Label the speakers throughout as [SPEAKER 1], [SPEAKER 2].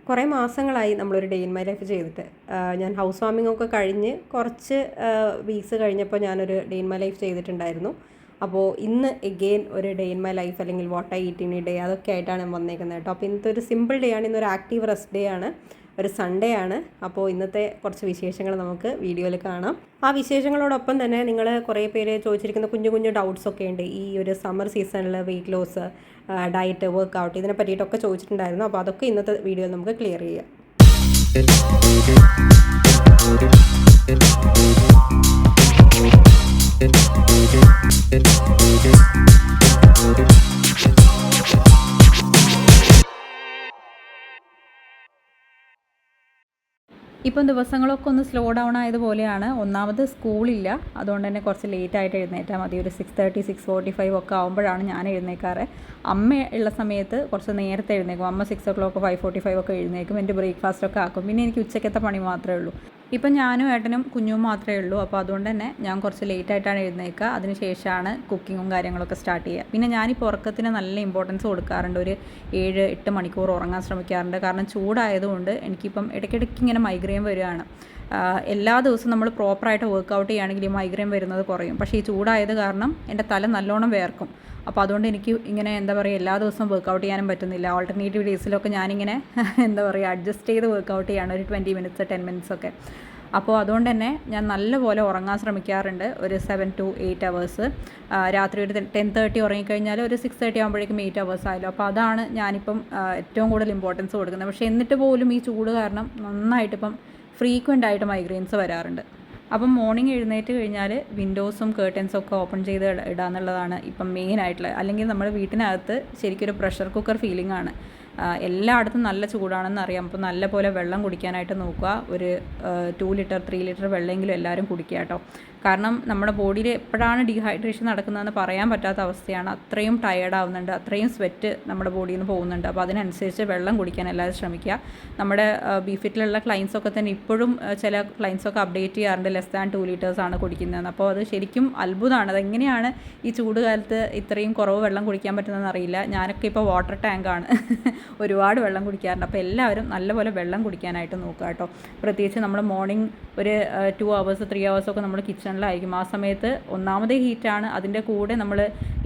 [SPEAKER 1] കുറേ മാസങ്ങളായി നമ്മളൊരു ഡേ ഇൻ മൈ ലൈഫ് ചെയ്തിട്ട്. ഞാൻ ഹൗസ് വാമിംഗ് ഒക്കെ കഴിഞ്ഞ് കുറച്ച് വീക്സ് കഴിഞ്ഞപ്പോൾ ഞാനൊരു ഡേ ഇൻ മൈ ലൈഫ് ചെയ്തിട്ടുണ്ടായിരുന്നു. അപ്പോൾ ഇന്ന് എഗെയിൻ ഒരു ഡേ ഇൻ മൈ ലൈഫ് അല്ലെങ്കിൽ what I eat in A day അതൊക്കെ ആയിട്ടാണ് ഞാൻ വന്നേക്കുന്നത് കേട്ടോ. അപ്പോൾ ഇന്നത്തെ ഒരു സിമ്പിൾ ഡേ ആണ്, ഇന്നൊരു ആക്റ്റീവ് റെസ്റ്റ് ഡേ ആണ്, ഒരു സൺഡേ ആണ്. അപ്പോൾ ഇന്നത്തെ കുറച്ച് വിശേഷങ്ങൾ നമുക്ക് വീഡിയോയിൽ കാണാം. ആ വിശേഷങ്ങളോടൊപ്പം തന്നെ നിങ്ങൾ കുറേ പേര് ചോദിച്ചിരിക്കുന്ന കുഞ്ഞു കുഞ്ഞു ഡൗട്ട്സ് ഒക്കെ ഉണ്ട്. ഈ ഒരു സമ്മർ സീസണിൽ വെയിറ്റ് ലോസ്, ഡയറ്റ്, വർക്കൗട്ട് ഇതിനെ പറ്റിയിട്ടൊക്കെ ചോദിച്ചിട്ടുണ്ടായിരുന്നു. അപ്പോൾ അതൊക്കെ ഇന്നത്തെ വീഡിയോയിൽ നമുക്ക് ക്ലിയർ ചെയ്യാം.
[SPEAKER 2] ഇപ്പം ദിവസങ്ങളൊക്കെ ഒന്ന് സ്ലോ ഡൗൺ ആയതുപോലെയാണ്. ഒന്നാമത് സ്കൂളില്ല, അതുകൊണ്ട് തന്നെ കുറച്ച് ലേറ്റായിട്ട് എഴുന്നേറ്റാൽ മതി. ഒരു 6:30 6:45 ഒക്കെ ആകുമ്പോഴാണ് ഞാൻ എഴുന്നേക്കാറ്. അമ്മ ഉള്ള സമയത്ത് കുറച്ച് നേരത്തെ എഴുന്നേക്കും. അമ്മ 6 o'clock 5:45 ഒക്കെ എഴുന്നേക്കും, എൻ്റെ ബ്രേക്ക്ഫാസ്റ്റൊക്കെ ആക്കും. പിന്നെ എനിക്ക് ഉച്ചക്കത്തെ പണി മാത്രമേ ഉള്ളൂ. ഇപ്പം ഞാനും ഏട്ടനും കുഞ്ഞും മാത്രമേ ഉള്ളൂ. അപ്പോൾ അതുകൊണ്ട് തന്നെ ഞാൻ കുറച്ച് ലേറ്റായിട്ടാണ് എഴുന്നേൽക്കുക. അതിന് ശേഷമാണ് കുക്കിങ്ങും കാര്യങ്ങളൊക്കെ സ്റ്റാർട്ട് ചെയ്യുക. പിന്നെ ഞാനിപ്പോൾ ഉറക്കത്തിന് നല്ല ഇമ്പോർട്ടൻസ് കൊടുക്കാറുണ്ട്. ഒരു 7-8 മണിക്കൂർ ഉറങ്ങാൻ ശ്രമിക്കാറുണ്ട്. കാരണം ചൂടായതുകൊണ്ട് എനിക്കിപ്പം ഇടയ്ക്കിടയ്ക്ക് ഇങ്ങനെ മൈഗ്രെയിൻ വരികയാണ്. എല്ലാ ദിവസവും നമ്മൾ പ്രോപ്പറായിട്ട് വർക്കൗട്ട് ചെയ്യുകയാണെങ്കിൽ ഈ മൈഗ്രെയിൻ വരുന്നത് കുറയും. പക്ഷേ ഈ ചൂടായത് കാരണം എൻ്റെ തല നല്ലോണം വേർക്കും. അപ്പോൾ അതുകൊണ്ട് എനിക്ക് ഇങ്ങനെ എന്താ പറയുക, എല്ലാ ദിവസവും വർക്കൗട്ട് ചെയ്യാനും പറ്റുന്നില്ല. ഓൾട്ടർനേറ്റീവ് ഡേയ്സിലൊക്കെ ഞാനിങ്ങനെ എന്താ പറയുക അഡ്ജസ്റ്റ് ചെയ്ത് വർക്കൗട്ട് ചെയ്യാണ്, ഒരു 20 minutes 10 minutes ഒക്കെ. അപ്പോൾ അതുകൊണ്ട് തന്നെ ഞാൻ നല്ലപോലെ ഉറങ്ങാൻ ശ്രമിക്കാറുണ്ട്. ഒരു 7 to 8 hours. രാത്രി ഒരു 10:30 ഉറങ്ങിക്കഴിഞ്ഞാൽ ഒരു 6:30 ആകുമ്പോഴേക്കും 8 hours ആയല്ലോ. അപ്പോൾ അതാണ് ഞാനിപ്പം ഏറ്റവും കൂടുതൽ ഇമ്പോർട്ടൻസ് കൊടുക്കുന്നത്. പക്ഷേ എന്നിട്ട് പോലും ഈ ചൂട് കാരണം നന്നായിട്ടിപ്പം ഫ്രീക്വൻ്റ് ആയിട്ട് മൈഗ്രെയിൻസ് വരാറുണ്ട്. അപ്പം മോർണിംഗ് എഴുന്നേറ്റ് കഴിഞ്ഞാൽ വിൻഡോസും കേർട്ടൻസും ഒക്കെ ഓപ്പൺ ചെയ്ത് ഇടാന്നുള്ളതാണ് ഇപ്പം മെയിനായിട്ടുള്ളത്. അല്ലെങ്കിൽ നമ്മുടെ വീട്ടിനകത്ത് ശരിക്കും ഒരു പ്രഷർ കുക്കർ ഫീലിംഗ് ആണ്. എല്ലായിടത്തും നല്ല ചൂടാണെന്ന് അറിയാം. അപ്പോൾ നല്ല പോലെ വെള്ളം കുടിക്കാനായിട്ട് നോക്കുക. ഒരു 2 ലിറ്റർ 3 ലിറ്റർ വെള്ളമെങ്കിലും എല്ലാവരും കുടിക്കുക കേട്ടോ. കാരണം നമ്മുടെ ബോഡിയിൽ എപ്പോഴാണ് ഡീഹൈഡ്രേഷൻ നടക്കുന്നതെന്ന് പറയാൻ പറ്റാത്ത അവസ്ഥയാണ്. അത്രയും ടയേർഡ് ആവുന്നുണ്ട്, അത്രയും സ്വെറ്റ് നമ്മുടെ ബോഡിയിൽ നിന്ന് പോകുന്നുണ്ട്. അപ്പോൾ അതിനനുസരിച്ച് വെള്ളം കുടിക്കാൻ എല്ലാവരും ശ്രമിക്കുക. നമ്മുടെ ബിഫിറ്റിലുള്ള ക്ലൈൻസൊക്കെ തന്നെ ഇപ്പോഴും ചില ക്ലൈൻസൊക്കെ അപ്ഡേറ്റ് ചെയ്യാറുണ്ട് ലെസ് ദാൻ 2 liters ആണ് കുടിക്കുന്നതെന്ന്. അപ്പോൾ അത് ശരിക്കും അത്ഭുതമാണ്. അതെങ്ങനെയാണ് ഈ ചൂട് കാലത്ത് ഇത്രയും കുറവ് വെള്ളം കുടിക്കാൻ പറ്റുന്നതെന്ന് അറിയില്ല. ഞാനൊക്കെ ഇപ്പോൾ വാട്ടർ ടാങ്കാണ് ഒരുപാട് വെള്ളം കുടിക്കാറുണ്ട്. അപ്പോൾ എല്ലാവരും നല്ലപോലെ വെള്ളം കുടിക്കാനായിട്ട് നോക്കുക കേട്ടോ. പ്രത്യേകിച്ച് നമ്മൾ മോർണിംഗ് ഒരു 2 hours 3 hours ഒക്കെ നമ്മൾ കിച്ചണിലായിരിക്കും. ആ സമയത്ത് ഒന്നാമതേ ഹീറ്റാണ്, അതിൻ്റെ കൂടെ നമ്മൾ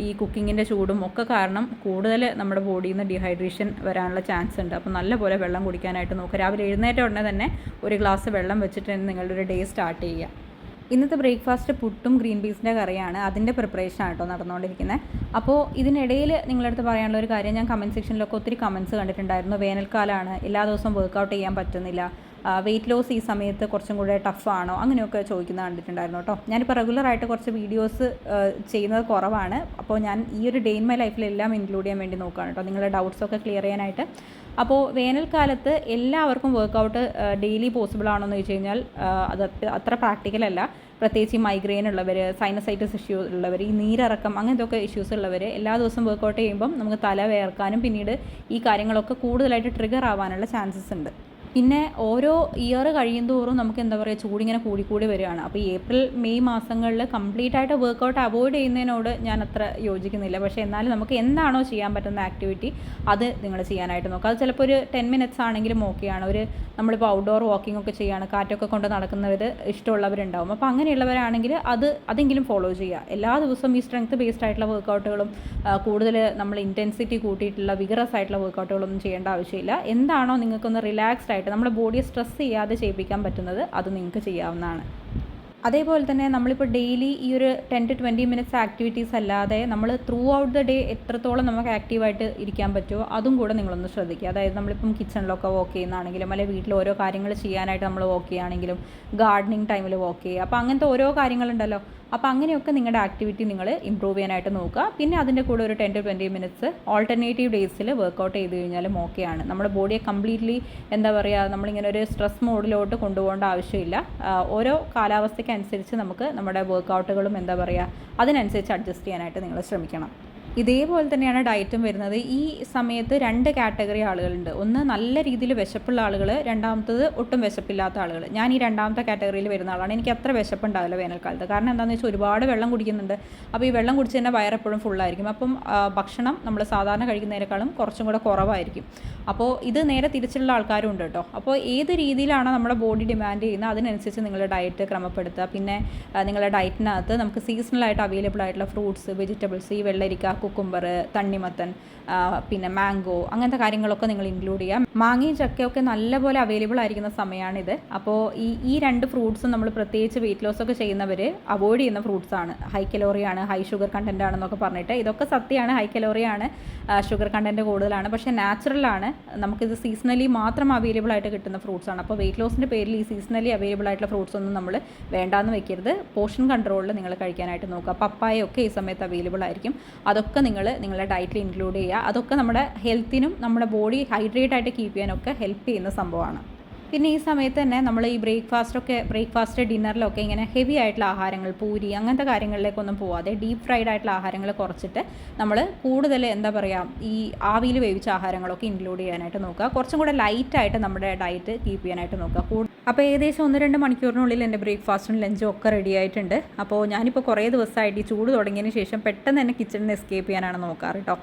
[SPEAKER 2] ഈ കുക്കിങ്ങിൻ്റെ ചൂടും ഒക്കെ കാരണം കൂടുതൽ നമ്മുടെ ബോഡിയിൽ നിന്ന് ഡീഹൈഡ്രേഷൻ വരാനുള്ള ചാൻസ് ഉണ്ട്. അപ്പോൾ നല്ലപോലെ വെള്ളം കുടിക്കാനായിട്ട് നോക്കുക. രാവിലെ എഴുന്നേറ്റ ഉടനെ തന്നെ ഒരു ഗ്ലാസ് വെള്ളം വെച്ചിട്ട് നിങ്ങളുടെ ഒരു ഡേ സ്റ്റാർട്ട് ചെയ്യുക. ഇന്നത്തെ ബ്രേക്ക്ഫാസ്റ്റ് പുട്ടും ഗ്രീൻ പീസിൻ്റെ കറിയാണ്. അതിൻ്റെ പ്രിപ്പറേഷൻ ആട്ടോ നടന്നുകൊണ്ടിരിക്കുന്നത്. അപ്പോൾ ഇതിനിടയിൽ നിങ്ങളടുത്ത് പറയാനുള്ള ഒരു കാര്യം, ഞാൻ കമൻറ്റ് സെക്ഷനിലൊക്കെ ഒത്തിരി കമൻറ്റ്സ് കണ്ടിട്ടുണ്ടായിരുന്നു. വേനൽക്കാലമാണ്, എല്ലാ ദിവസവും വർക്കൗട്ട് ചെയ്യാൻ പറ്റുന്നില്ല, വെയിറ്റ് ലോസ് ഈ സമയത്ത് കുറച്ചും കൂടെ ടഫാണോ, അങ്ങനെയൊക്കെ ചോദിക്കുന്നത് കണ്ടിട്ടുണ്ടായിരുന്നു കേട്ടോ. ഞാനിപ്പോൾ റെഗുലറായിട്ട് കുറച്ച് വീഡിയോസ് ചെയ്യുന്നത് കുറവാണ്. അപ്പോൾ ഞാൻ ഈ ഒരു ഡേ ഇൻ മൈ ലൈഫിലെല്ലാം ഇൻക്ലൂഡ് ചെയ്യാൻ വേണ്ടി നോക്കുകയാണ് കേട്ടോ, നിങ്ങളുടെ ഡൗട്ട്സൊക്കെ ക്ലിയർ ചെയ്യാനായിട്ട്. അപ്പോൾ വേനൽക്കാലത്ത് എല്ലാവർക്കും വർക്കൗട്ട് ഡെയിലി പോസിബിൾ ആണോ എന്ന് ചോദിച്ചു കഴിഞ്ഞാൽ അത് അത്ര പ്രാക്ടിക്കലല്ല. പ്രത്യേകിച്ച് ഈ മൈഗ്രെയിൻ ഉള്ളവർ, സൈനസൈറ്റിസ് ഇഷ്യൂ ഉള്ളവർ, ഈ നീരിറക്കം അങ്ങനത്തെ ഇഷ്യൂസ് ഉള്ളവർ എല്ലാ ദിവസവും വർക്കൗട്ട് ചെയ്യുമ്പം നമുക്ക് തല വേർക്കാനും പിന്നീട് ഈ കാര്യങ്ങളൊക്കെ കൂടുതലായിട്ട് ട്രിഗർ ആവാനുള്ള ചാൻസസ് ഉണ്ട്. പിന്നെ ഓരോ ഇയർ കഴിയുന്തോറും നമുക്ക് എന്താ പറയുക ചൂടിങ്ങനെ കൂടിക്കൂടി വരികയാണ്. അപ്പോൾ ഈ ഏപ്രിൽ മെയ് മാസങ്ങളിൽ കംപ്ലീറ്റ് ആയിട്ട് വർക്കൗട്ട് അവോയ്ഡ് ചെയ്യുന്നതിനോട് ഞാൻ അത്ര യോജിക്കുന്നില്ല. പക്ഷേ എന്നാലും നമുക്ക് എന്താണോ ചെയ്യാൻ പറ്റുന്ന ആക്ടിവിറ്റി അത് നിങ്ങൾ ചെയ്യാനായിട്ട് നോക്കുക. അത് ചിലപ്പോൾ ഒരു 10 minutes ആണെങ്കിലും ഓക്കെയാണ്. നമ്മളിപ്പോൾ ഔട്ട്ഡോർ വാക്കിംഗ് ഒക്കെ ചെയ്യുകയാണ്, കാറ്റൊക്കെ കൊണ്ട് നടക്കുന്നവർ ഇഷ്ടമുള്ളവരുണ്ടാവും. അപ്പോൾ അങ്ങനെയുള്ളവരാണെങ്കിൽ അതെങ്കിലും ഫോളോ ചെയ്യുക. എല്ലാ ദിവസവും ഈ സ്ട്രെങ്ത് ബേസ്ഡ് ആയിട്ടുള്ള വർക്കൗട്ടുകളും കൂടുതൽ നമ്മൾ ഇൻറ്റൻസിറ്റി കൂട്ടിയിട്ടുള്ള വിഗറസ് ആയിട്ടുള്ള വർക്കൗട്ടുകളൊന്നും ചെയ്യേണ്ട ആവശ്യമില്ല. എന്താണോ നിങ്ങൾക്കൊന്ന് റിലാക്സ്ഡ് ആയിട്ട് നമ്മുടെ ബോഡിയെ സ്ട്രെസ് ചെയ്യാതെ ചെയ്യിപ്പിക്കാൻ പറ്റുന്നത് അത് നിങ്ങൾക്ക് ചെയ്യാവുന്നതാണ്. അതേപോലെ തന്നെ നമ്മളിപ്പോൾ ഡെയിലി ഈ ഒരു 10 to 20 minutes ആക്ടിവിറ്റീസ് അല്ലാതെ നമ്മൾ ത്രൂ ഔട്ട് ദ ഡേ എത്രത്തോളം നമുക്ക് ആക്റ്റീവായിട്ട് ഇരിക്കാൻ പറ്റുമോ അതും കൂടെ നിങ്ങളൊന്ന് ശ്രദ്ധിക്കുക. അതായത് നമ്മളിപ്പം കിച്ചണിലൊക്കെ വർക്ക് ചെയ്യുന്നതാണെങ്കിലും അല്ലെങ്കിൽ വീട്ടിൽ ഓരോ കാര്യങ്ങൾ ചെയ്യാനായിട്ട് നമ്മൾ വർക്ക് ചെയ്യുകയാണെങ്കിലും ഗാർഡനിങ് ടൈമിൽ വർക്ക് ചെയ്യുക. അപ്പോൾ അങ്ങനത്തെ ഓരോ കാര്യങ്ങളുണ്ടല്ലോ. അപ്പോൾ അങ്ങനെയൊക്കെ നിങ്ങളുടെ ആക്ടിവിറ്റി നിങ്ങൾ ഇമ്പ്രൂവ് ചെയ്യാനായിട്ട് നോക്കുക. പിന്നെ അതിൻ്റെ കൂടെ ഒരു 10 to 20 minutes ഓൾട്ടർനേറ്റീവ് ഡേയ്സിൽ വർക്കൗട്ട് ചെയ്ത് കഴിഞ്ഞാലും ഓക്കെയാണ്. നമ്മുടെ ബോഡിയെ കംപ്ലീറ്റ്ലി എന്താ പറയുക നമ്മളിങ്ങനെ ഒരു സ്ട്രെസ് മോഡിലോട്ട് കൊണ്ടുപോകേണ്ട ആവശ്യമില്ല. ഓരോ കാലാവസ്ഥയ്ക്ക് അനുസരിച്ച് നമുക്ക് നമ്മുടെ വർക്കൗട്ടുകളും എന്താ പറയുക അതിനനുസരിച്ച് അഡ്ജസ്റ്റ് ചെയ്യാനായിട്ട് നിങ്ങൾ ശ്രമിക്കണം. ഇതേപോലെ തന്നെയാണ് ഡയറ്റും വരുന്നത്. ഈ സമയത്ത് 2 കാറ്റഗറി ആളുകളുണ്ട്. ഒന്ന് നല്ല രീതിയിൽ വിശപ്പുള്ള ആളുകൾ, രണ്ടാമത്തത് ഒട്ടും വിശപ്പില്ലാത്ത ആളുകൾ. ഞാൻ ഈ രണ്ടാമത്തെ കാറ്റഗറിയിൽ വരുന്ന ആളാണ്. എനിക്ക് അത്ര വിശപ്പുണ്ടാവില്ല വേനൽക്കാലത്ത്. കാരണം എന്താണെന്ന് വെച്ചാൽ ഒരുപാട് വെള്ളം കുടിക്കുന്നുണ്ട്. അപ്പോൾ ഈ വെള്ളം കുടിച്ച് തന്നെ വയറെപ്പോഴും ഫുള്ളായിരിക്കും. അപ്പം ഭക്ഷണം നമ്മൾ സാധാരണ കഴിക്കുന്നതിനേക്കാളും കുറച്ചും കൂടെ കുറവായിരിക്കും. അപ്പോൾ ഇത് നേരെ തിരിച്ചുള്ള ആൾക്കാരും ഉണ്ട് കേട്ടോ. അപ്പോൾ ഏത് രീതിയിലാണ് നമ്മുടെ ബോഡി ഡിമാൻഡ് ചെയ്യുന്നത് അതിനനുസരിച്ച് നിങ്ങളുടെ ഡയറ്റ് ക്രമപ്പെടുത്തുക. പിന്നെ നിങ്ങളുടെ ഡയറ്റിനകത്ത് നമുക്ക് സീസണലായിട്ട് അവൈലബിൾ ആയിട്ടുള്ള ഫ്രൂട്ട്സ്, വെജിറ്റബിൾസ്, ഈ വെള്ളരിക്ക, കുക്കുംബർ, തണ്ണിമത്തൻ, പിന്നെ മാംഗോ, അങ്ങനത്തെ കാര്യങ്ങളൊക്കെ നിങ്ങൾ ഇൻക്ലൂഡ് ചെയ്യാം. മാങ്ങയും ചക്കയൊക്കെ നല്ലപോലെ അവൈലബിൾ ആയിരിക്കുന്ന സമയമാണിത്. അപ്പോൾ ഈ 2 ഫ്രൂട്ട്സും നമ്മൾ പ്രത്യേകിച്ച് വെയിറ്റ് ലോസ് ഒക്കെ ചെയ്യുന്നവർ അവോയ്ഡ് ചെയ്യുന്ന ഫ്രൂട്ട്സാണ്. ഹൈ കലോറിയാണ്, ഹൈ ഷുഗർ കണ്ടൻറ്റ് ആണെന്നൊക്കെ പറഞ്ഞിട്ട് ഇതൊക്കെ സത്യമാണ്. ഹൈ കലോറിയാണ്, ഷുഗർ കണ്ടൻറ്റ് കൂടുതലാണ്. പക്ഷേ നാച്ചുറലാണ്. നമുക്കിത് സീസണലി മാത്രം അവൈലബിൾ ആയിട്ട് കിട്ടുന്ന ഫ്രൂട്ട്സാണ്. അപ്പോൾ വെയിറ്റ് ലോസിൻ്റെ പേരിൽ ഈ സീസണലി അവൈലബിൾ ആയിട്ടുള്ള ഫ്രൂട്ട്സ് ഒന്നും നമ്മൾ വേണ്ടാന്ന് വെക്കരുത്. പോർഷൻ കൺട്രോളിൽ നിങ്ങൾ കഴിക്കാനായിട്ട് നോക്കുക. പപ്പായൊക്കെ ഈ സമയത്ത് അവൈലബിൾ ആയിരിക്കും. അതൊക്കെ നിങ്ങൾ നിങ്ങളുടെ ഡയറ്റിൽ ഇൻക്ലൂഡ് ചെയ്യുക. അതൊക്കെ നമ്മുടെ ഹെൽത്തിനും നമ്മുടെ ബോഡി ഹൈഡ്രേറ്റ് ആയിട്ട് കീപ്പ് ചെയ്യാനൊക്കെ ഹെൽപ്പ് ചെയ്യുന്ന സംഭവമാണ്. പിന്നെ ഈ സമയത്ത് തന്നെ നമ്മൾ ഈ ബ്രേക്ക്ഫാസ്റ്റ് ഡിന്നറിലൊക്കെ ഇങ്ങനെ ഹെവി ആയിട്ടുള്ള ആഹാരങ്ങൾ, പൂരി അങ്ങനത്തെ കാര്യങ്ങളിലേക്കൊന്നും പോവാതെ ഡീപ്പ് ഫ്രൈഡ് ആയിട്ടുള്ള ആഹാരങ്ങൾ കുറച്ചിട്ട് നമ്മൾ കൂടുതൽ എന്താ പറയുക ഈ ആവിയിൽ വേവിച്ച ആഹാരങ്ങളൊക്കെ ഇൻക്ലൂഡ് ചെയ്യാനായിട്ട് നോക്കുക. കുറച്ചും കൂടെ ലൈറ്റായിട്ട് നമ്മുടെ ഡയറ്റ് കീപ്പ് ചെയ്യാനായിട്ട് നോക്കുക. അപ്പോൾ ഏകദേശം 1-2 മണിക്കൂറിനുള്ളിൽ എൻ്റെ ബ്രേക്ക്ഫാസ്റ്റും ലഞ്ചും ഒക്കെ റെഡി ആയിട്ടുണ്ട്. അപ്പോൾ ഞാനിപ്പോൾ കുറേ ദിവസമായിട്ട് ഈ ചൂട് തുടങ്ങിയതിന് ശേഷം പെട്ടെന്ന് തന്നെ കിച്ചണിൽ നിന്ന് എസ്കേപ്പ് ചെയ്യാനാണ് നോക്കാറ് കേട്ടോ.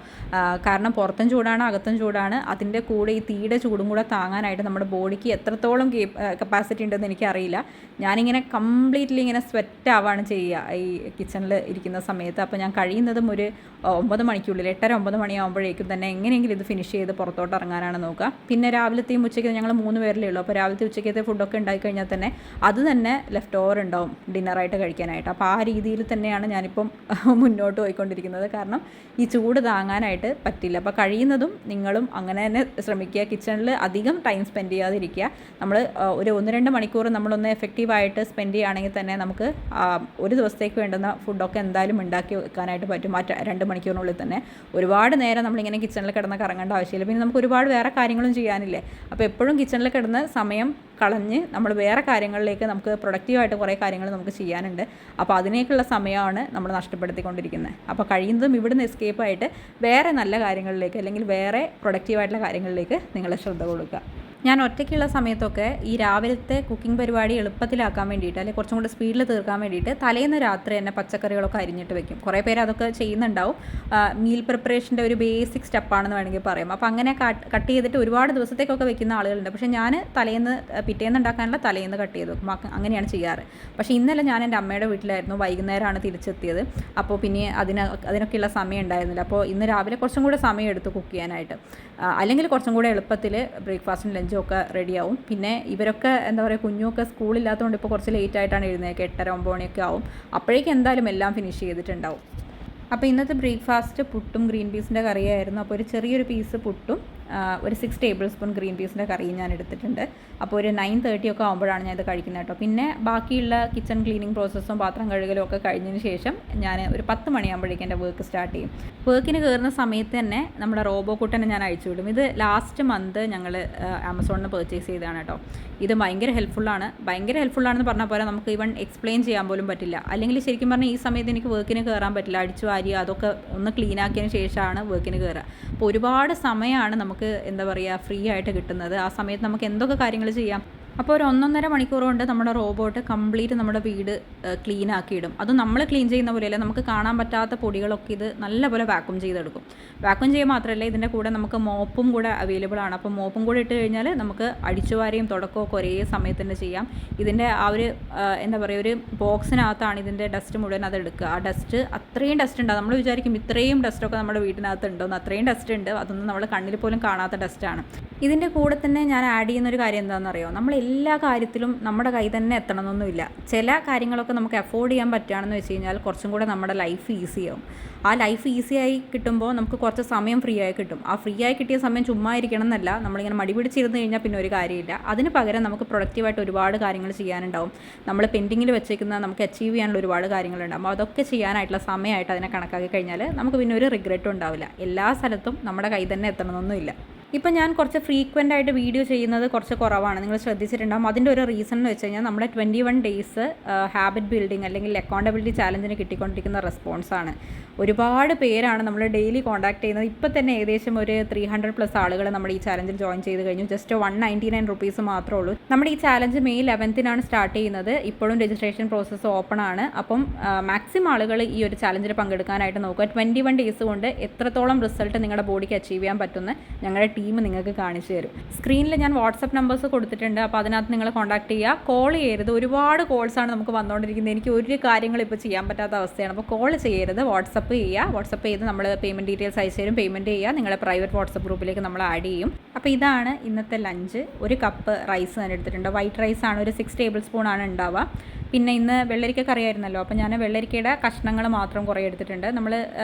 [SPEAKER 2] കാരണം പുറത്തും ചൂടാണ്, അകത്തും ചൂടാണ്. അതിൻ്റെ കൂടെ ഈ തീയുടെ ചൂടും കൂടെ താങ്ങാനായിട്ട് നമ്മുടെ ബോഡിക്ക് എത്രത്തോളം കപ്പാസിറ്റി ഉണ്ടെന്ന് എനിക്കറിയില്ല. ഞാനിങ്ങനെ കംപ്ലീറ്റ്ലി ഇങ്ങനെ സ്വെറ്റ് ആവാണ് ചെയ്യുക ഈ കിച്ചണിൽ ഇരിക്കുന്ന സമയത്ത്. അപ്പോൾ ഞാൻ കഴിയുന്നതും ഒരു 9 മണിക്കുള്ളിൽ 8-9 മണിയാകുമ്പോഴേക്കും തന്നെ എങ്ങനെയെങ്കിലും ഇത് ഫിനിഷ് ചെയ്ത് പുറത്തോട്ട് ഇറങ്ങാനാണ് നോക്കുക. പിന്നെ രാവിലത്തെയും ഉച്ചയ്ക്ക് ഞങ്ങൾ 3 പേരിലേ ഉള്ളൂ. അപ്പോൾ രാവിലത്തെ ഉച്ചയ്ക്കത്തെ ഫുഡൊക്കെ ഉണ്ടായി കഴിഞ്ഞാൽ തന്നെ അത് തന്നെ ലെഫ്റ്റ് ഓവർ ഉണ്ടാവും ഡിന്നറായിട്ട് കഴിക്കാനായിട്ട്. അപ്പോൾ ആ രീതിയിൽ തന്നെയാണ് ഞാനിപ്പം മുന്നോട്ട് പോയിക്കൊണ്ടിരിക്കുന്നത്. കാരണം ഈ ചൂട് താങ്ങാനായിട്ട് പറ്റില്ല. അപ്പോൾ കഴിയുന്നതും നിങ്ങളും അങ്ങനെ തന്നെ ശ്രമിക്കുക. കിച്ചണിൽ അധികം ടൈം സ്പെൻഡ് ചെയ്യാതിരിക്കുക. നമ്മൾ ഒരു 1-2 മണിക്കൂർ നമ്മളൊന്ന് എഫക്റ്റീവായിട്ട് സ്പെൻഡ് ചെയ്യുകയാണെങ്കിൽ തന്നെ നമുക്ക് ഒരു ദിവസത്തേക്ക് വേണ്ടുന്ന ഫുഡൊക്കെ എന്തായാലും ഉണ്ടാക്കി വെക്കാനായിട്ട് പറ്റും. 2 മണിക്കൂറിനുള്ളിൽ തന്നെ. ഒരുപാട് നേരം നമ്മളിങ്ങനെ കിച്ചണിൽ കിടന്ന് കറങ്ങേണ്ട ആവശ്യമില്ല. പിന്നെ നമുക്ക് ഒരുപാട് വേറെ കാര്യങ്ങളും ചെയ്യാനില്ലേ. അപ്പോൾ എപ്പോഴും കിച്ചണിൽ കിടന്ന് സമയം കളഞ്ഞ് നമ്മൾ വേറെ കാര്യങ്ങളിലേക്ക് നമുക്ക് പ്രൊഡക്റ്റീവായിട്ട് കുറേ കാര്യങ്ങൾ നമുക്ക് ചെയ്യാനുണ്ട്. അപ്പോൾ അതിനേക്കുള്ള സമയമാണ് നമ്മൾ നഷ്ടപ്പെടുത്തിക്കൊണ്ടിരിക്കുന്നത്. അപ്പോൾ കഴിയുന്നതും ഇവിടുന്ന് എസ്കേപ്പായിട്ട് വേറെ നല്ല കാര്യങ്ങളിലേക്ക് അല്ലെങ്കിൽ വേറെ പ്രൊഡക്റ്റീവായിട്ടുള്ള കാര്യങ്ങളിലേക്ക് നിങ്ങൾ ശ്രദ്ധ കൊടുക്കുക. ഞാൻ ഒറ്റയ്ക്കുള്ള സമയത്തൊക്കെ ഈ രാവിലത്തെ കുക്കിംഗ് പരിപാടി എളുപ്പത്തിലാക്കാൻ വേണ്ടിയിട്ട് അല്ലെങ്കിൽ കുറച്ചും കൂടി സ്പീഡിൽ തീർക്കാൻ വേണ്ടിയിട്ട് തലേന്ന് രാത്രി തന്നെ പച്ചക്കറികളൊക്കെ അരിഞ്ഞിട്ട് വെക്കും. കുറേ പേര് അതൊക്കെ ചെയ്യുന്നുണ്ടാവും. മീൽ പ്രിപ്പറേഷൻ്റെ ഒരു ബേസിക് സ്റ്റെപ്പാണെന്ന് വേണമെങ്കിൽ പറയാം. അപ്പോൾ അങ്ങനെ കട്ട് ചെയ്തിട്ട് ഒരുപാട് ദിവസത്തേക്കൊക്കെ വെക്കുന്ന ആളുകളുണ്ട്. പക്ഷേ ഞാൻ പിറ്റേന്ന് ഉണ്ടാക്കാനുള്ള തലേന്ന് കട്ട് ചെയ്ത് വെക്കും. അങ്ങനെയാണ് ചെയ്യാറ്. പക്ഷേ ഇന്നലെ ഞാൻ എൻ്റെ അമ്മയുടെ വീട്ടിലായിരുന്നു. വൈകുന്നേരമാണ് തിരിച്ചെത്തിയത്. അപ്പോൾ പിന്നെ അതിനൊക്കെയുള്ള സമയം ഉണ്ടായിരുന്നില്ല. അപ്പോൾ ഇന്ന് രാവിലെ കുറച്ചും കൂടെ സമയം എടുത്തു കുക്ക് ചെയ്യാനായിട്ട്. അല്ലെങ്കിൽ കുറച്ചും കൂടെ എളുപ്പത്തിൽ ബ്രേക്ക്ഫാസ്റ്റും ലഞ്ചും ഒക്കെ റെഡിയാവും. പിന്നെ ഇവരൊക്കെ എന്താ പറയുക, കുഞ്ഞുമൊക്കെ സ്കൂളില്ലാത്തതുകൊണ്ട് ഇപ്പോൾ കുറച്ച് ലേറ്റായിട്ടാണ് എഴുന്നേൽക്കുക. 8-9 മണിയൊക്കെ ആവും. അപ്പോഴേക്കും എന്തായാലും എല്ലാം ഫിനിഷ് ചെയ്തിട്ടുണ്ടാവും. അപ്പോൾ ഇന്നത്തെ ബ്രേക്ക്ഫാസ്റ്റ് പുട്ടും ഗ്രീൻ പീസിൻ്റെ കറിയായിരുന്നു. അപ്പോൾ ഒരു ചെറിയൊരു പീസ് പുട്ടും ഒരു 6 ടേബിൾ സ്പൂൺ ഗ്രീൻ പീസിൻ്റെ കറിയും ഞാൻ എടുത്തിട്ടുണ്ട്. അപ്പോൾ ഒരു 9:30 ഒക്കെ ആകുമ്പോഴാണ് ഞാൻ ഇത് കഴിക്കുന്നത് കേട്ടോ. പിന്നെ ബാക്കിയുള്ള കിച്ചൺ ക്ലീനിങ് പ്രോസസ്സും പാത്രം കഴുകലും ഒക്കെ കഴിഞ്ഞതിന് ശേഷം ഞാൻ ഒരു 10 മണിയാകുമ്പോഴേക്കും എൻ്റെ വർക്ക് സ്റ്റാർട്ട് ചെയ്യും. വർക്കിന് കയറുന്ന സമയത്ത് തന്നെ നമ്മുടെ റോബോ കുട്ടനെ ഞാൻ അയച്ചു വിടും. ഇത് ലാസ്റ്റ് മന്ത് ഞങ്ങൾ ആമസോണിൽ നിന്ന് പർച്ചേസ് ചെയ്തതാണ് കേട്ടോ. ഇത് ഭയങ്കര ഹെൽപ്ഫുള്ളാണെന്ന് പറഞ്ഞാൽ പോലെ നമുക്ക് ഈവൻ എക്സ്പ്ലെയിൻ ചെയ്യാൻ പോലും പറ്റില്ല. അല്ലെങ്കിൽ ശരിക്കും പറഞ്ഞാൽ ഈ സമയത്ത് എനിക്ക് വർക്കിന് കയറാൻ പറ്റില്ല. അടിച്ചു വാരി അതൊക്കെ ഒന്ന് ക്ലീൻ ആക്കിയതിന് ശേഷമാണ് വർക്കിന് കയറുക. അപ്പോൾ ഒരുപാട് സമയമാണ് നമുക്ക് എന്താ പറയുക ഫ്രീ ആയിട്ട് കിട്ടുന്നത്. ആ സമയത്ത് നമുക്ക് എന്തൊക്കെ കാര്യങ്ങൾ ചെയ്യാം. അപ്പോൾ ഒരു 1-1.5 മണിക്കൂർ കൊണ്ട് നമ്മുടെ റോബോട്ട് കംപ്ലീറ്റ് നമ്മുടെ വീട് ക്ലീൻ ആക്കിയിടും. അത് നമ്മൾ ക്ലീൻ ചെയ്യുന്ന പോലെയല്ല, നമുക്ക് കാണാൻ പറ്റാത്ത പൊടികളൊക്കെ ഇത് നല്ലപോലെ വാക്യൂം ചെയ്തെടുക്കും. വാക്യൂം ചെയ്യുക മാത്രമല്ല, ഇതിൻ്റെ കൂടെ നമുക്ക് മോപ്പും കൂടെ അവൈലബിൾ ആണ്. അപ്പോൾ മോപ്പും കൂടെ ഇട്ട് കഴിഞ്ഞാൽ നമുക്ക് അടിച്ചുവാരിയും തുടക്കമൊക്കെ ഒരേ സമയത്ത് തന്നെ ചെയ്യാം. ഇതിൻ്റെ ആ ഒരു എന്താ പറയുക ഒരു ബോക്സിനകത്താണ് ഇതിൻ്റെ ഡസ്റ്റ് മുഴുവൻ അത് എടുക്കുക. ആ ഡസ്റ്റ് അത്രയും ഡസ്റ്റ് ഉണ്ട്. നമ്മൾ വിചാരിക്കും ഇത്രയും ഡസ്റ്റൊക്കെ നമ്മുടെ വീട്ടിനകത്ത് ഉണ്ടോയെന്ന്. അത്രയും ഡസ്റ്റ് ഉണ്ട്. അതൊന്നും നമ്മൾ കണ്ണിൽ പോലും കാണാത്ത ഡസ്റ്റാണ്. ഇതിൻ്റെ കൂടെ തന്നെ ഞാൻ ആഡ് ചെയ്യുന്നൊരു കാര്യം എന്താണെന്ന് അറിയാമോ, നമ്മൾ എല്ലാ കാര്യത്തിലും നമ്മുടെ കൈ തന്നെ എത്തണമെന്നൊന്നുമില്ല. ചില കാര്യങ്ങളൊക്കെ നമുക്ക് അഫോർഡ് ചെയ്യാൻ പറ്റുകയാണെന്ന് വെച്ച് കഴിഞ്ഞാൽ കുറച്ചും കൂടെ നമ്മുടെ ലൈഫ് ഈസിയാവും. ആ ലൈഫ് ഈസിയായി കിട്ടുമ്പോൾ നമുക്ക് കുറച്ച് സമയം ഫ്രീ ആയി കിട്ടും. ആ ഫ്രീ ആയി കിട്ടിയ സമയം ചുമ്മാ ഇരിക്കണം എന്നല്ല, നമ്മളിങ്ങനെ മടി പിടിച്ചിരുന്ന് കഴിഞ്ഞാൽ പിന്നെ ഒരു കാര്യമില്ല. അതിന് പകരം നമുക്ക് പ്രൊഡക്റ്റീവായിട്ട് ഒരുപാട് കാര്യങ്ങൾ ചെയ്യാനുണ്ടാവും. നമ്മൾ പെൻഡിങ്ങിൽ വെച്ചേക്കുന്ന നമുക്ക് അച്ചീവ് ചെയ്യാനുള്ള ഒരുപാട് കാര്യങ്ങളുണ്ടാകും. അപ്പോൾ അതൊക്കെ ചെയ്യാനായിട്ടുള്ള സമയമായിട്ട് അതിനെ കണക്കാക്കി കഴിഞ്ഞാൽ നമുക്ക് പിന്നെ ഒരു റിഗ്രറ്റും ഉണ്ടാവില്ല. എല്ലാ സ്ഥലത്തും നമ്മുടെ കൈ തന്നെ എത്തണമെന്നൊന്നുമില്ല. ഇപ്പം ഞാൻ കുറച്ച് ഫ്രീക്വൻ്റ് ആയിട്ട് വീഡിയോ ചെയ്യുന്നത് കുറച്ച് കുറവാണ്, നിങ്ങൾ ശ്രദ്ധിച്ചിട്ടുണ്ടാകും. അതിൻ്റെ ഒരു റീസൺ എന്ന് വെച്ച് കഴിഞ്ഞാൽ നമ്മുടെ 21 ഡേയ്സ് ഹാബിറ്റ് ബിൽഡിംഗ് അല്ലെങ്കിൽ അക്കൗണ്ടബിലിറ്റി ചാലഞ്ചിന് കിട്ടിക്കൊണ്ടിരിക്കുന്ന റെസ്പോൺസാണ്. ഒരുപാട് പേരാണ് നമ്മൾ ഡെയിലി കോൺടാക്ട് ചെയ്യുന്നത്. ഇപ്പോൾ തന്നെ ഏകദേശം ഒരു 300+ ആളുകൾ നമ്മുടെ ഈ ചാലഞ്ചിൽ ജോയിൻ ചെയ്ത് കഴിഞ്ഞു. ജസ്റ്റ് 199 റുപ്പീസ് മാത്രമേ ഉള്ളൂ. നമ്മുടെ ഈ ചാലഞ്ച് മെയ് 11 സ്റ്റാർട്ട് ചെയ്യുന്നത്. ഇപ്പോഴും രജിസ്ട്രേഷൻ പ്രോസസ്സ് ഓപ്പൺ ആണ്. അപ്പം മാക്സിമം ആളുകൾ ഈ ഒരു ചാലഞ്ചിൽ പങ്കെടുക്കാനായിട്ട് നോക്കുക. 21 ഡേയ്സ് കൊണ്ട് എത്രത്തോളം റിസൾട്ട് നിങ്ങളുടെ ബോഡിക്ക് അച്ചീവ് ചെയ്യാൻ പറ്റുന്ന ഞങ്ങളുടെ ടീം നിങ്ങൾക്ക് കാണിച്ചു തരും. സ്ക്രീനിൽ ഞാൻ വാട്സപ്പ് നമ്പേഴ്സ് കൊടുത്തിട്ടുണ്ട്. അപ്പോൾ അതിനകത്ത് നിങ്ങൾ കോൺടാക്ട് ചെയ്യുക. കോൾ ചെയ്യരുത്. ഒരുപാട് കോൾസാണ് നമുക്ക് വന്നുകൊണ്ടിരിക്കുന്നത്. എനിക്ക് ഒരു കാര്യങ്ങൾ ഇപ്പോൾ ചെയ്യാൻ പറ്റാത്ത അവസ്ഥയാണ്. അപ്പോൾ കോൾ ചെയ്യരുത്, വാട്സപ്പ് ചെയ്യുക. വാട്സപ്പ് ചെയ്ത് നമ്മൾ പേയ്മെൻറ്റ് ഡീറ്റെയിൽസ് അയച്ചു തരും. പേയ്മെൻറ്റ് ചെയ്യുക. നിങ്ങളുടെ പ്രൈവറ്റ് വാട്സപ്പ് ഗ്രൂപ്പിലേക്ക് നമ്മൾ ആഡ് ചെയ്യും. അപ്പോൾ ഇതാണ് ഇന്നത്തെ ലഞ്ച്. ഒരു കപ്പ് റൈസ് ഞാൻ എടുത്തിട്ടുണ്ട്. വൈറ്റ് റൈസ് ആണ്, ഒരു 6 ടേബിൾ സ്പൂൺ ആണ് ഉണ്ടാവുക. പിന്നെ ഇന്ന് വെള്ളരിക്ക കറിയായിരുന്നല്ലോ, അപ്പോൾ ഞാൻ വെള്ളരിക്കയുടെ കഷ്ണങ്ങൾ മാത്രം കുറേ എടുത്തിട്ടുണ്ട്. നമ്മൾ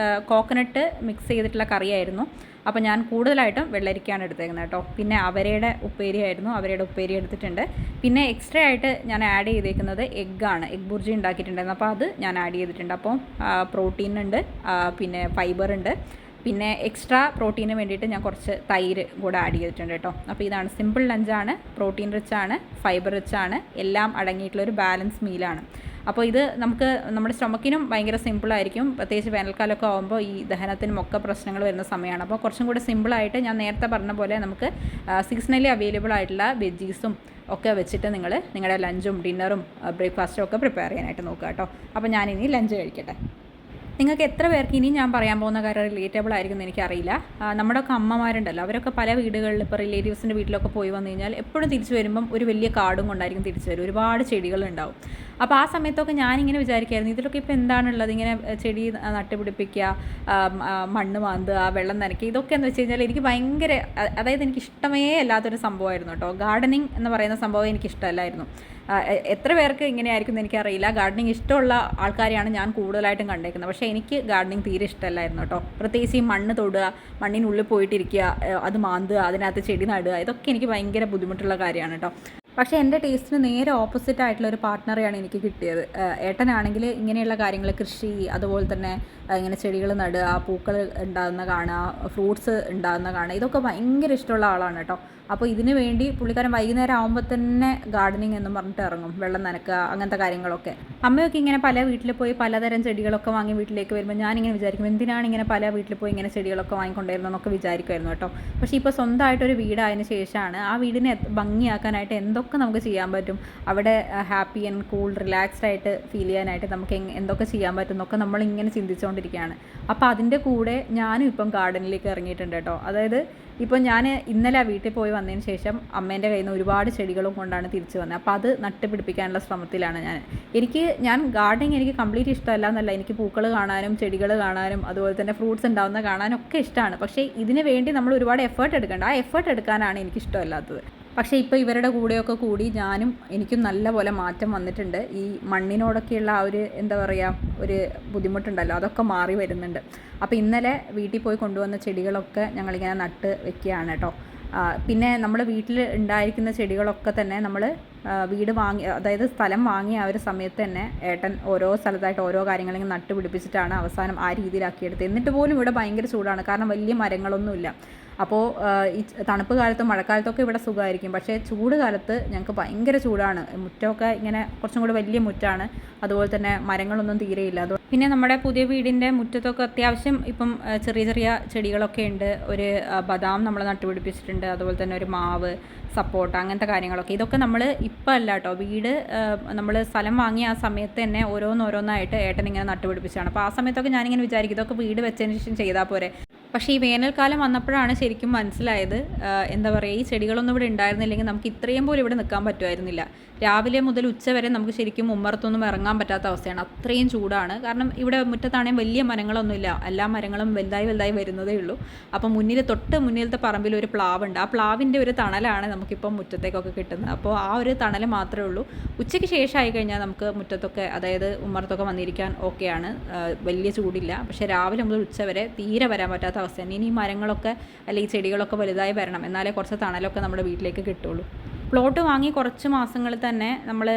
[SPEAKER 2] കോക്കനട്ട് മിക്സ് ചെയ്തിട്ടുള്ള കറിയായിരുന്നു. അപ്പോൾ ഞാൻ കൂടുതലായിട്ടും വെള്ളരിക്കയാണ് എടുത്തേക്കുന്നത് കേട്ടോ. പിന്നെ അവരയുടെ ഉപ്പേരി ആയിരുന്നു, അവരയുടെ ഉപ്പേരി എടുത്തിട്ടുണ്ട്. പിന്നെ എക്സ്ട്രാ ആയിട്ട് ഞാൻ ആഡ് ചെയ്തേക്കുന്നത് എഗ്ഗാണ്. എഗ് ബുർജി ഉണ്ടാക്കിയിട്ടുണ്ടായിരുന്നു, അപ്പോൾ അത് ഞാൻ ആഡ് ചെയ്തിട്ടുണ്ട്. അപ്പോൾ പ്രോട്ടീൻ ഉണ്ട്, പിന്നെ ഫൈബർ ഉണ്ട്, പിന്നെ എക്സ്ട്രാ പ്രോട്ടീന് വേണ്ടിയിട്ട് ഞാൻ കുറച്ച് തൈര് കൂടെ ആഡ് ചെയ്തിട്ടുണ്ട് കേട്ടോ. അപ്പോൾ ഇതാണ് സിമ്പിൾ ലഞ്ചാണ്, പ്രോട്ടീൻ റിച്ച് ആണ്, ഫൈബർ റിച്ച് ആണ്, എല്ലാം അടങ്ങിയിട്ടുള്ളൊരു ബാലൻസ് മീലാണ്. അപ്പോൾ ഇത് നമുക്ക് നമ്മുടെ സ്റ്റൊമക്കിനും ഭയങ്കര സിമ്പിളായിരിക്കും. പ്രത്യേകിച്ച് വേനൽക്കാലമൊക്കെ ആകുമ്പോൾ ഈ ദഹനത്തിനും ഒക്കെ പ്രശ്നങ്ങൾ വരുന്ന സമയമാണ്. അപ്പോൾ കുറച്ചും കൂടെ സിമ്പിളായിട്ട് ഞാൻ നേരത്തെ പറഞ്ഞ പോലെ നമുക്ക് സീസണലി അവൈലബിൾ ആയിട്ടുള്ള വെജീസും ഒക്കെ വെച്ചിട്ട് നിങ്ങൾ നിങ്ങളുടെ ലഞ്ചും ഡിന്നറും ബ്രേക്ക്ഫാസ്റ്റും ഒക്കെ പ്രിപ്പയർ ചെയ്യാനായിട്ട് നോക്കുക കേട്ടോ. അപ്പോൾ ഞാനിനി ലഞ്ച് കഴിക്കട്ടെ. നിങ്ങൾക്ക് എത്ര പേർക്ക് ഇനി ഞാൻ പറയാൻ പോകുന്ന കാര്യം റിലേറ്റബിൾ ആയിരിക്കും എന്ന് എനിക്കറിയില്ല. നമ്മുടെയൊക്കെ അമ്മമാരുണ്ടല്ലോ, അവരൊക്കെ പല വീടുകളിൽ ഇപ്പോൾ റിലേറ്റീവ്സിൻ്റെ വീട്ടിലൊക്കെ പോയി വന്നു കഴിഞ്ഞാൽ എപ്പോഴും തിരിച്ചു വരുമ്പം ഒരു വലിയ കാർഡും കൊണ്ടായിരിക്കും തിരിച്ചു വരും. ഒരുപാട് ചെടികളുണ്ടാവും. അപ്പോൾ ആ സമയത്തൊക്കെ ഞാനിങ്ങനെ വിചാരിക്കുമായിരുന്നു, ഇതിലൊക്കെ ഇപ്പോൾ എന്താണുള്ളത്, ഇങ്ങനെ ചെടി നട്ടുപിടിപ്പിക്കുക, മണ്ണ് മാന്തുക, വെള്ളം നനയ്ക്കുക, ഇതൊക്കെ എന്ന് വെച്ച് കഴിഞ്ഞാൽ എനിക്ക് ഭയങ്കര, അതായത് എനിക്ക് ഇഷ്ടമേ അല്ലാത്തൊരു സംഭവമായിരുന്നു കേട്ടോ. ഗാർഡനിങ് എന്ന് പറയുന്ന സംഭവം എനിക്കിഷ്ടമല്ലായിരുന്നു. എത്ര പേർക്ക് ഇങ്ങനെയായിരിക്കും എന്ന് എനിക്കറിയില്ല. ഗാർഡനിങ് ഇഷ്ടമുള്ള ആൾക്കാരെയാണ് ഞാൻ കൂടുതലായിട്ടും കണ്ടേക്കുന്നത്. പക്ഷേ എനിക്ക് ഗാർഡനിങ് തീരെ ഇഷ്ടമല്ലായിരുന്നു കേട്ടോ. പ്രത്യേകിച്ച് ഈ മണ്ണ് തൊടുക, മണ്ണിനുള്ളിൽ പോയിട്ടിരിക്കുക, അത് മാന്തുക, അതിനകത്ത് ചെടി നടുക, ഇതൊക്കെ എനിക്ക് ഭയങ്കര ബുദ്ധിമുട്ടുള്ള കാര്യമാണ് കേട്ടോ. പക്ഷേ എൻ്റെ ടേസ്റ്റിന് നേരെ ഓപ്പോസിറ്റ് ആയിട്ടുള്ള ഒരു പാർട്ട്ണറെയാണ് എനിക്ക് കിട്ടിയത്. ഏട്ടനാണെങ്കിൽ ഇങ്ങനെയുള്ള കാര്യങ്ങൾ, കൃഷി, അതുപോലെ തന്നെ ഇങ്ങനെ ചെടികൾ നടുക, പൂക്കൾ ഉണ്ടാകുന്ന കാണുക, ഫ്രൂട്ട്സ് ഉണ്ടാകുന്ന കാണുക, ഇതൊക്കെ ഭയങ്കര ഇഷ്ടമുള്ള ആളാണ് കേട്ടോ. അപ്പോൾ ഇതിന് വേണ്ടി പുള്ളിക്കാരൻ വൈകുന്നേരം ആകുമ്പോൾ തന്നെ ഗാർഡനിങ് എന്നും പറഞ്ഞിട്ട് ഇറങ്ങും, വെള്ളം നനക്കുക, അങ്ങനത്തെ കാര്യങ്ങളൊക്കെ. അമ്മയൊക്കെ ഇങ്ങനെ പല വീട്ടിൽ പോയി പലതരം ചെടികളൊക്കെ വാങ്ങി വീട്ടിലേക്ക് വരുമ്പോൾ ഞാനിങ്ങനെ വിചാരിക്കും, എന്തിനാണ് ഇങ്ങനെ പല വീട്ടിൽ പോയി ഇങ്ങനെ ചെടികളൊക്കെ വാങ്ങിക്കൊണ്ടിരുന്നതെന്നൊക്കെ വിചാരിക്കുമായിരുന്നു കേട്ടോ. പക്ഷേ ഇപ്പോൾ സ്വന്തമായിട്ടൊരു വീടായതിനു ശേഷമാണ് ആ വീടിനെ ഭംഗിയാക്കാനായിട്ട് എന്തൊക്കെ നമുക്ക് ചെയ്യാൻ പറ്റും, അവിടെ ഹാപ്പി ആൻഡ് കൂൾ റിലാക്സ്ഡ് ആയിട്ട് ഫീൽ ചെയ്യാനായിട്ട് നമുക്ക് എന്തൊക്കെ ചെയ്യാൻ പറ്റും എന്നൊക്കെ നമ്മളിങ്ങനെ ചിന്തിച്ചുകൊണ്ടിരിക്കുകയാണ്. അപ്പോൾ അതിൻ്റെ കൂടെ ഞാനും ഇപ്പം ഗാർഡനിലേക്ക് ഇറങ്ങിയിട്ടുണ്ട് കേട്ടോ. അതായത് ഇപ്പോൾ ഞാൻ ഇന്നലെ ആ വീട്ടിൽ പോയി വന്നതിന് ശേഷം അമ്മേൻ്റെ കയ്യിൽ നിന്ന് ഒരുപാട് ചെടികളും കൊണ്ടാണ് തിരിച്ചു വന്നത്. അപ്പോൾ അത് നട്ടുപിടിപ്പിക്കാനുള്ള ശ്രമത്തിലാണ് ഞാൻ ഗാർഡനിങ് എനിക്ക് കംപ്ലീറ്റ് ഇഷ്ടമല്ല എന്നല്ല, എനിക്ക് പൂക്കൾ കാണാനും ചെടികൾ കാണാനും അതുപോലെ തന്നെ ഫ്രൂട്ട്സ് ഉണ്ടാവുന്ന കാണാനും ഒക്കെ ഇഷ്ടമാണ്. പക്ഷേ ഇതിന് വേണ്ടി നമ്മൾ ഒരുപാട് എഫേർട്ട് എടുക്കേണ്ട, ആ എഫേർട്ട് എടുക്കാനാണ് എനിക്കിഷ്ടമല്ലാത്തത്. പക്ഷേ ഇപ്പോൾ ഇവരുടെ കൂടെയൊക്കെ കൂടി എനിക്കും നല്ല പോലെ മാറ്റം വന്നിട്ടുണ്ട്. ഈ മണ്ണിനോടൊക്കെയുള്ള ആ ഒരു എന്താ പറയുക, ഒരു ബുദ്ധിമുട്ടുണ്ടല്ലോ, അതൊക്കെ മാറി വരുന്നുണ്ട്. അപ്പോൾ ഇന്നലെ വീട്ടിൽ പോയി കൊണ്ടുവന്ന ചെടികളൊക്കെ ഞങ്ങളിങ്ങനെ നട്ട് വെക്കുകയാണ് കേട്ടോ. പിന്നെ നമ്മൾ വീട്ടിൽ ഉണ്ടായിരിക്കുന്ന ചെടികളൊക്കെ തന്നെ നമ്മൾ വീട് വാങ്ങി, അതായത് സ്ഥലം വാങ്ങിയ ആ ഒരു സമയത്ത് തന്നെ ഏട്ടൻ ഓരോ സ്ഥലത്തായിട്ട് ഓരോ കാര്യങ്ങളിങ്ങനെ നട്ടുപിടിപ്പിച്ചിട്ടാണ് അവസാനം ആ രീതിയിലാക്കിയെടുത്തത്. എന്നിട്ട് പോലും ഇവിടെ ഭയങ്കര ചൂടാണ്, കാരണം വലിയ മരങ്ങളൊന്നുമില്ല. അപ്പോൾ ഈ തണുപ്പ് കാലത്തും മഴക്കാലത്തൊക്കെ ഇവിടെ സുഖമായിരിക്കും. പക്ഷേ ചൂട് കാലത്ത് ഞങ്ങൾക്ക് ഭയങ്കര ചൂടാണ്. മുറ്റമൊക്കെ ഇങ്ങനെ കുറച്ചും കൂടി വലിയ മുറ്റാണ്, അതുപോലെ തന്നെ മരങ്ങളൊന്നും തീരെയില്ല. പിന്നെ നമ്മുടെ പുതിയ വീടിൻ്റെ മുറ്റത്തൊക്കെ അത്യാവശ്യം ഇപ്പം ചെറിയ ചെറിയ ചെടികളൊക്കെ ഉണ്ട്. ഒരു ബദാം നമ്മൾ നട്ടുപിടിപ്പിച്ചിട്ടുണ്ട്, അതുപോലെ തന്നെ ഒരു മാവ്, സപ്പോർട്ട, അങ്ങനത്തെ കാര്യങ്ങളൊക്കെ. ഇതൊക്കെ നമ്മൾ ഇപ്പം അല്ല കേട്ടോ, വീട് നമ്മൾ സ്ഥലം വാങ്ങിയ ആ സമയത്ത് തന്നെ ഓരോന്നോരോന്നായിട്ട് ഏട്ടൻ ഇങ്ങനെ നട്ടുപിടിപ്പിച്ചാണ്. അപ്പോൾ ആ സമയത്തൊക്കെ ഞാനിങ്ങനെ വിചാരിക്കും, ഇതൊക്കെ വീട് വെച്ചതിന് ശേഷം ചെയ്താൽ പോരെ. പക്ഷേ ഈ വേനൽക്കാലം വന്നപ്പോഴാണ് ശരിക്കും മനസ്സിലായത്, എന്താ പറയുക, ഈ ചെടികളൊന്നും ഇവിടെ ഉണ്ടായിരുന്നില്ലെങ്കിൽ നമുക്ക് ഇത്രയും പോലും ഇവിടെ നിൽക്കാൻ പറ്റുമായിരുന്നില്ല. രാവിലെ മുതൽ ഉച്ച വരെ നമുക്ക് ശരിക്കും ഉമ്മറത്തൊന്നും ഇറങ്ങാൻ പറ്റാത്ത അവസ്ഥയാണ്, അത്രയും ചൂടാണ്. കാരണം ഇവിടെ മുറ്റത്താണെങ്കിൽ വലിയ മരങ്ങളൊന്നുമില്ല, എല്ലാ മരങ്ങളും വലുതായി വരുന്നതേ ഉള്ളൂ. അപ്പം തൊട്ട് മുന്നിലത്തെ പറമ്പിൽ ഒരു പ്ലാവുണ്ട്, ആ പ്ലാവിൻ്റെ ഒരു തണലാണ് നമുക്കിപ്പം മുറ്റത്തേക്കൊക്കെ കിട്ടുന്നത്. അപ്പോൾ ആ ഒരു തണൽ മാത്രമേ ഉള്ളൂ. ഉച്ചയ്ക്ക് ശേഷമായി കഴിഞ്ഞാൽ നമുക്ക് മുറ്റത്തൊക്കെ, അതായത് ഉമ്മറത്തൊക്കെ വന്നിരിക്കാൻ ഓക്കെയാണ്, വലിയ ചൂടില്ല. പക്ഷേ രാവിലെ മുതൽ ഉച്ച വരെ തീരെ വരാൻ പറ്റാത്ത അവസ്ഥയാണ്. ഇനി ഈ മരങ്ങളൊക്കെ അല്ലെങ്കിൽ ചെടികളൊക്കെ വലുതായി വരണം, എന്നാലേ കുറച്ച് തണലൊക്കെ നമ്മുടെ വീട്ടിലേക്ക് കിട്ടുള്ളൂ. പ്ലോട്ട് വാങ്ങി കുറച്ച് മാസങ്ങളിൽ തന്നെ നമ്മൾ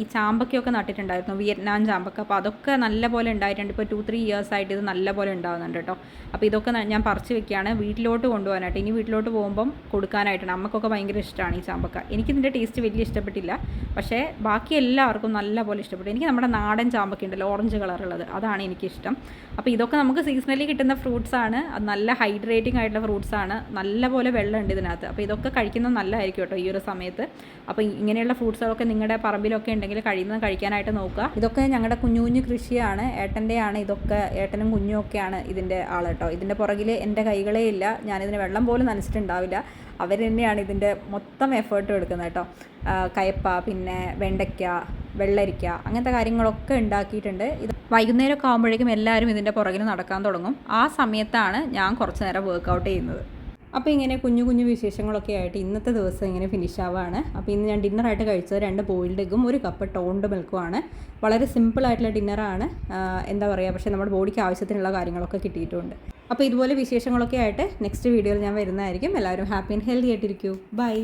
[SPEAKER 2] ഈ ചാമ്പക്കയൊക്കെ നട്ടിട്ടുണ്ടായിരുന്നു, വിയറ്റ്നാം ചാമ്പക്ക. അപ്പോൾ അതൊക്കെ നല്ലപോലെ ഉണ്ടായിട്ടുണ്ട്. ഇപ്പോൾ 2-3 ഇയേഴ്സ് ആയിട്ട് ഇത് നല്ലപോലെ ഉണ്ടാകുന്നുണ്ട് കേട്ടോ. അപ്പോൾ ഇതൊക്കെ ഞാൻ പറിച്ച് വെക്കുകയാണ് വീട്ടിലോട്ട് കൊണ്ടുപോകാനായിട്ട്. ഇനി വീട്ടിലോട്ട് പോകുമ്പം കൊടുക്കാനായിട്ടാണ്. അമ്മക്കൊക്കെ ഭയങ്കര ഇഷ്ടമാണ് ഈ ചാമ്പക്ക. എനിക്കിതിൻ്റെ ടേസ്റ്റ് വലിയ ഇഷ്ടപ്പെട്ടില്ല, പക്ഷേ ബാക്കി എല്ലാവർക്കും നല്ലപോലെ ഇഷ്ടപ്പെട്ടു. എനിക്ക് നമ്മുടെ നാടൻ ചാമ്പക്ക ഉണ്ടല്ലോ, ഓറഞ്ച് കളറുള്ളത്, അതാണ് എനിക്കിഷ്ടം. അപ്പോൾ ഇതൊക്കെ നമുക്ക് സീസണലി കിട്ടുന്ന ഫ്രൂട്ട്സാണ്. അത് നല്ല ഹൈഡ്രേറ്റിംഗ് ആയിട്ടുള്ള ഫ്രൂട്ട്സാണ്. നല്ലപോലെ വെള്ളമുണ്ട് ഇതിനകത്ത്. അപ്പോൾ ഇതൊക്കെ കഴിക്കുന്നത് നല്ലതായിരിക്കും കേട്ടോ ഈ ഒരു സമയത്ത്. അപ്പോൾ ഇങ്ങനെയുള്ള ഫ്രൂട്ട്സുകളൊക്കെ നിങ്ങളുടെ പറമ്പിലൊക്കെ ഉണ്ടെങ്കിൽ കഴിക്കാനായിട്ട് നോക്കുക. ഇതൊക്കെ ഞങ്ങളുടെ കുഞ്ഞു കുഞ്ഞു കൃഷിയാണ്, ഏട്ടൻ്റെയാണ് ഇതൊക്കെ. ഏട്ടനും കുഞ്ഞും ഒക്കെയാണ് ഇതിൻ്റെ ആൾ കേട്ടോ. ഇതിൻ്റെ പുറകിൽ എൻ്റെ കൈകളേ ഇല്ല, ഞാനിതിന് വെള്ളം പോലും നനച്ചിട്ടുണ്ടാവില്ല. അവർ തന്നെയാണ് ഇതിൻ്റെ മൊത്തം എഫേർട്ടും എടുക്കുന്നത് കേട്ടോ. കയപ്പ, പിന്നെ വെണ്ടയ്ക്ക, വെള്ളരിക്ക, അങ്ങനത്തെ കാര്യങ്ങളൊക്കെ ഉണ്ടാക്കിയിട്ടുണ്ട്. ഇത് വൈകുന്നേരമൊക്കെ ആകുമ്പോഴേക്കും എല്ലാവരും ഇതിൻ്റെ പുറകിൽ നടക്കാൻ തുടങ്ങും. ആ സമയത്താണ് ഞാൻ കുറച്ച് നേരം വർക്കൗട്ട് ചെയ്യുന്നത്. അപ്പോൾ ഇങ്ങനെ കുഞ്ഞു കുഞ്ഞു വിശേഷങ്ങളൊക്കെ ആയിട്ട് ഇന്നത്തെ ദിവസം ഇങ്ങനെ ഫിനിഷ് ആവുകയാണ്. അപ്പോൾ ഇന്ന് ഞാൻ ഡിന്നറായിട്ട് കഴിച്ചത് 2 ബോയിൽഡ് എഗ്ഗും 1 കപ്പ് ടോണ്ട് മിൽക്കുമാണ്. വളരെ സിമ്പിളായിട്ടുള്ള ഡിന്നറാണ്, എന്താ പറയുക, പക്ഷേ നമ്മുടെ ബോഡിക്ക് ആവശ്യത്തിനുള്ള കാര്യങ്ങളൊക്കെ കിട്ടിയിട്ടുണ്ട്. അപ്പോൾ ഇതുപോലെ വിശേഷങ്ങളൊക്കെ ആയിട്ട് നെക്സ്റ്റ് വീഡിയോയിൽ ഞാൻ വരുന്നതായിരിക്കും. എല്ലാവരും ഹാപ്പി ആൻഡ് ഹെൽത്തി ആയിട്ടിരിക്കൂ. ബൈ.